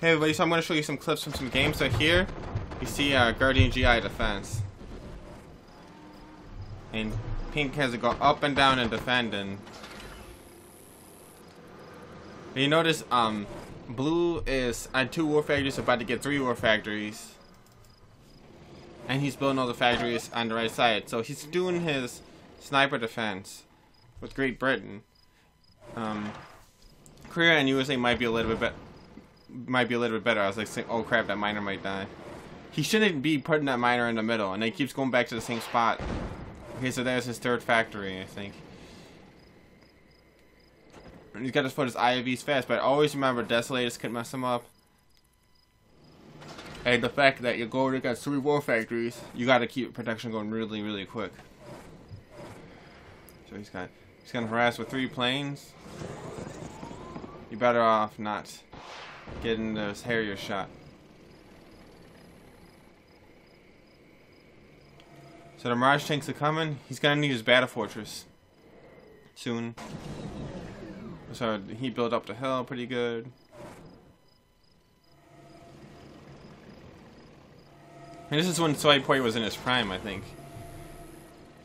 Hey everybody, so I'm going to show you some clips from some games. So here, you see Guardian GI defense. And pink has to go up and down and defend. And you notice blue is at 2 war factories, about to get 3 war factories. And he's building all the factories on the right side. So he's doing his sniper defense with Great Britain. Korea and USA might be a little bit better. I was like saying, oh crap, that miner might die. He shouldn't be putting that miner in the middle, and he keeps going back to the same spot. Okay, so there's his 3rd factory, I think. And he's got to put his IFVs fast, but always remember Desolators can mess him up. And the fact that your goal got 3 war factories, you got to keep protection going really, really quick. So he's gonna harass with 3 planes. You better off not getting those Harrier shot. So the Mirage tanks are coming. He's gonna need his battle fortress soon. So he built up the hill pretty good. And this is when Soypoi was in his prime, I think.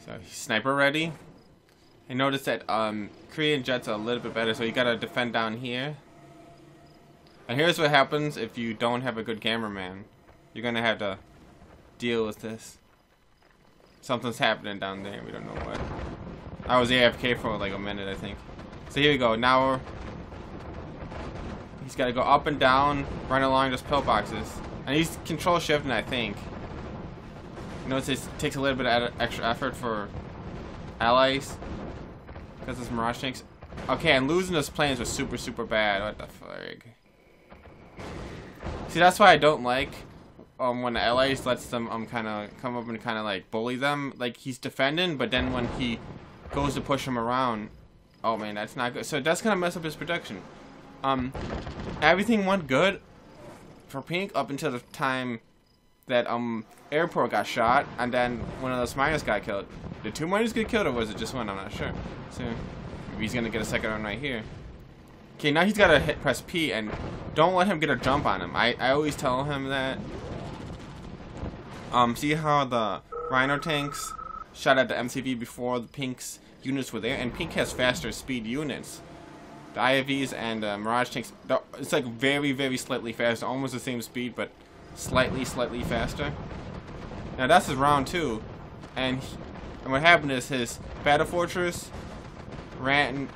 So he's sniper ready. And notice that Korean jets are a little bit better, so you gotta defend down here. And here's what happens if you don't have a good cameraman. You're gonna have to deal with this. Something's happening down there, we don't know what. I was AFK for like a minute, I think. So here we go, now he's gotta go up and down, run along those pillboxes. And he's control shifting, I think. You notice it takes a little bit of extra effort for allies. Because this Mirage tanks. Okay, and losing those planes was super, super bad. What the frig? See, that's why I don't like when the allies lets them kind of come up and kind of like bully them. Like he's defending, but then when he goes to push him around, oh man, that's not good. So that's gonna mess up his production. Everything went good for pink up until the time that airport got shot, and then one of those miners got killed. Did 2 miners get killed, or was it just one? I'm not sure. So maybe he's gonna get a second one right here. Okay, now he's gotta press P, and don't let him get a jump on him. I always tell him that. See how the Rhino tanks shot at the MCV before the Pink's units were there, and Pink has faster speed units. The IFVs and Mirage tanks, it's like very, very slightly faster, almost the same speed, but slightly faster. Now that's his round 2, and what happened is his battle fortress ran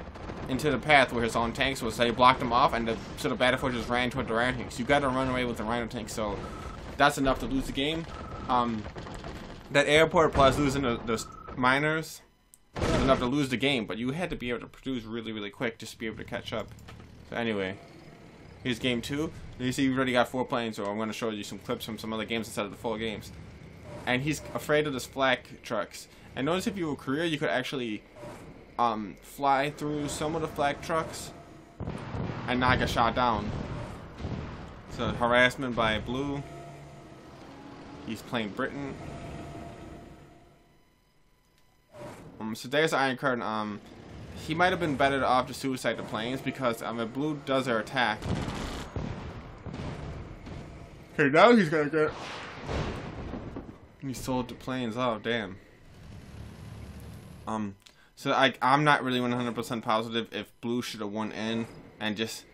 into the path where his own tanks was. So he blocked them off, and so the battle fortress ran toward the Rhino tanks. You got to run away with the Rhino tanks, so that's enough to lose the game. That airport plus losing those miners was enough to lose the game, but you had to be able to produce really, really quick just to be able to catch up. So anyway, here's game 2. You see, we've already got 4 planes, so I'm going to show you some clips from some other games instead of the full games. And he's afraid of this flak trucks. And notice if you were Korea, you could actually fly through some of the flak trucks and not get shot down. So harassment by blue. He's playing Britain. So there's Iron Curtain. He might have been better off to suicide the planes because if blue does their attack. Okay, now he's gonna get. He sold the planes. Oh damn. So I'm not really 100% positive if blue should have won in and just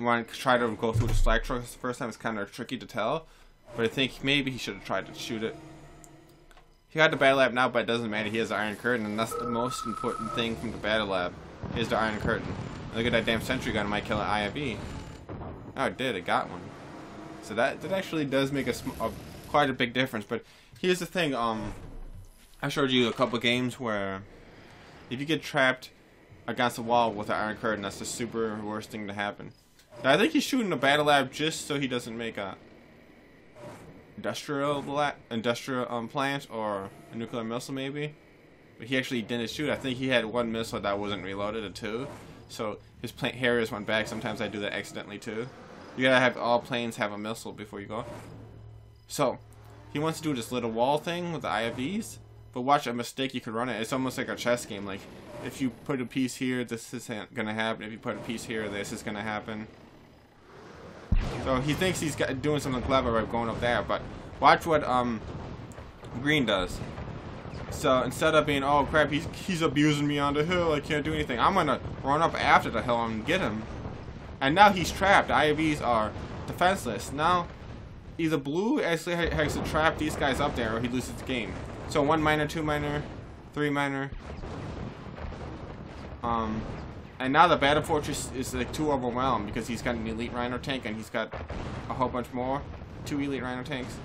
want to try to go through the flak trucks the first time. It's kind of tricky to tell, but I think maybe he should have tried to shoot it. He got the battle lab now, but it doesn't matter. He has the Iron Curtain, and that's the most important thing from the battle lab is the Iron Curtain. Look at that damn sentry gun. It might kill an IFV. Oh, it did. It got one. So that actually does make quite a big difference. But here's the thing. I showed you a couple games where if you get trapped against a wall with an Iron Curtain, that's the super worst thing to happen. Now, I think he's shooting the battle lab just so he doesn't make a industrial plant or a nuclear missile maybe. But he actually didn't shoot. I think he had 1 missile that wasn't reloaded, or 2. So his Harriers went back. Sometimes I do that accidentally too. You gotta have all planes have a missile before you go. So he wants to do this little wall thing with the IFVs. But watch a mistake, you could run it. It's almost like a chess game. Like if you put a piece here, this isn't gonna happen. If you put a piece here, this is gonna happen. So he thinks he's doing something clever by going up there, but watch what green does. So instead of being, oh crap, he's abusing me on the hill, I can't do anything, I'm gonna run up after the hill and get him. And now he's trapped. The IVs are defenseless. Now either blue actually has to trap these guys up there or he loses the game. So 1 miner, 2 miner, 3 miner. And now the Battle Fortress is like too overwhelmed because he's got an elite Rhino tank and he's got a whole bunch more. 2 elite Rhino tanks.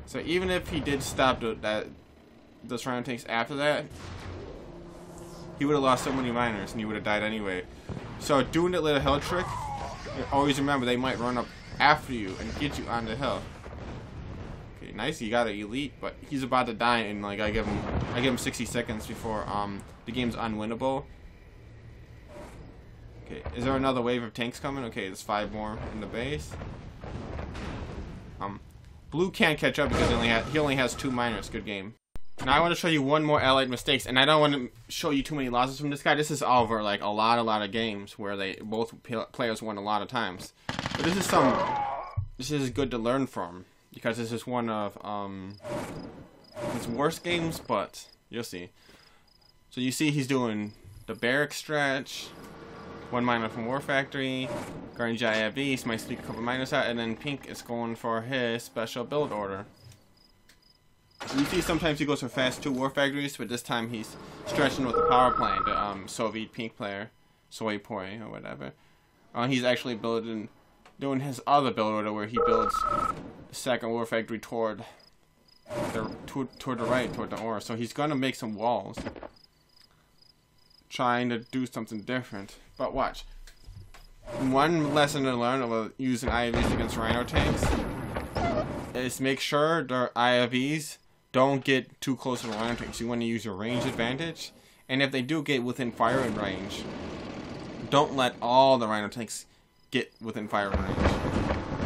So even if he did stop those Rhino tanks after that, he would have lost so many miners and he would have died anyway. So doing that little hill trick, always remember they might run up after you and get you on the hill. Okay, nice, he got an elite, but he's about to die, and like I give him 60 seconds before the game's unwinnable. Okay, is there another wave of tanks coming? Okay, there's 5 more in the base. Blue can't catch up because he only has 2 miners. Good game. Now I want to show you one more allied mistakes, and I don't want to show you too many losses from this guy. This is over like a lot of games where both players won a lot of times. But this is good to learn from because this is one of his worst games, but you'll see. So you see he's doing the barrack stretch, 1 miner from War Factory, guarding IFVs, might sneak a couple miners out, and then pink is going for his special build order. You see sometimes he goes for fast 2 War Factories, but this time he's stretching with the power plant, the Soviet pink player, Soy Poi or whatever. He's actually doing his other build order where he builds the 2nd War Factory toward the right, toward the ore. So he's gonna make some walls, trying to do something different. But watch. One lesson to learn about using IFVs against Rhino tanks is make sure the IFVs don't get too close to the Rhino tanks. You want to use your range advantage, and if they do get within firing range, don't let all the Rhino tanks get within firing range.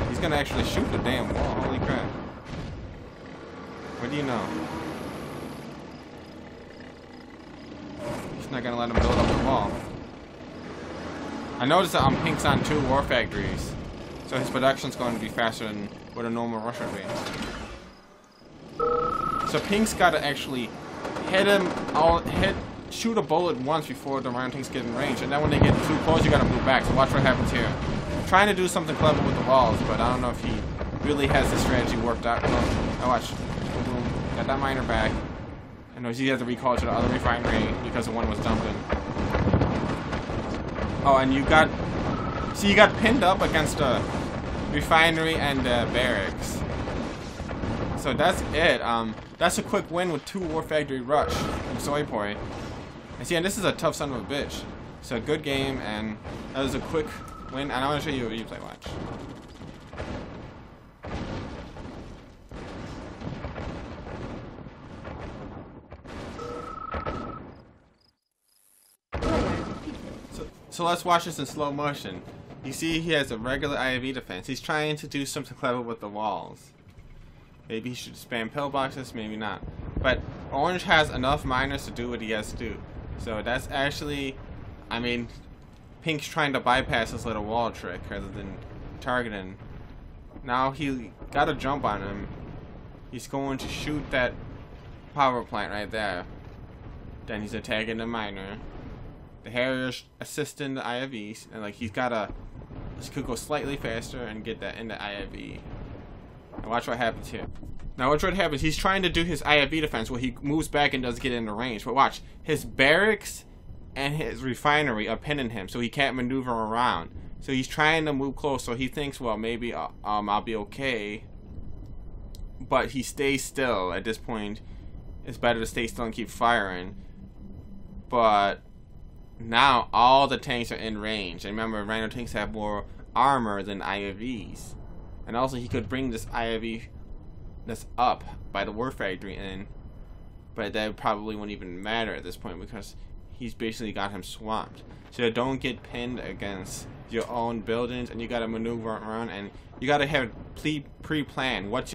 He's gonna actually shoot the damn wall. Holy crap. What do you know? He's not gonna let him build up the wall. I noticed that Pink's on 2 War Factories, so his production's going to be faster than what a normal rush would be. So Pink's got to actually shoot a bullet once before the Rhino tanks get in range, and then when they get too close, you got to move back. So watch what happens here. I'm trying to do something clever with the walls, but I don't know if he really has the strategy worked out. Now watch. Boom. Got that miner back. I know he has to recall to the other refinery because the one was dumping. Oh, and you got pinned up against a refinery and barracks. So that's it. That's a quick win with 2 War Factory rush from Soy Poi. And see, and this is a tough son of a bitch. So good game, and that was a quick win. And I want to show you a replay. Watch. So let's watch this in slow motion. You see he has a regular IFV defense. He's trying to do something clever with the walls. Maybe he should spam pillboxes, maybe not. But orange has enough miners to do what he has to do. So that's actually, I mean, pink's trying to bypass this little wall trick rather than targeting. Now he got a jump on him. He's going to shoot that power plant right there. Then he's attacking the miner. The Harrier's assisting the IFVs, and like he could go slightly faster and get that in the IFV. And watch what happens here. Now watch what happens. He's trying to do his IFV defense where he moves back and does get in the range. But watch, his barracks and his refinery are pinning him, so he can't maneuver around. So he's trying to move close. So he thinks, well, maybe I'll be okay. But he stays still. At this point, it's better to stay still and keep firing. But now all the tanks are in range. And remember, Rhino tanks have more armor than IFVs. And also he could bring this IFV that's up by the War Factory in. But that probably wouldn't even matter at this point because he's basically got him swamped. So don't get pinned against your own buildings, and you gotta maneuver around, and you gotta have pre-plan what's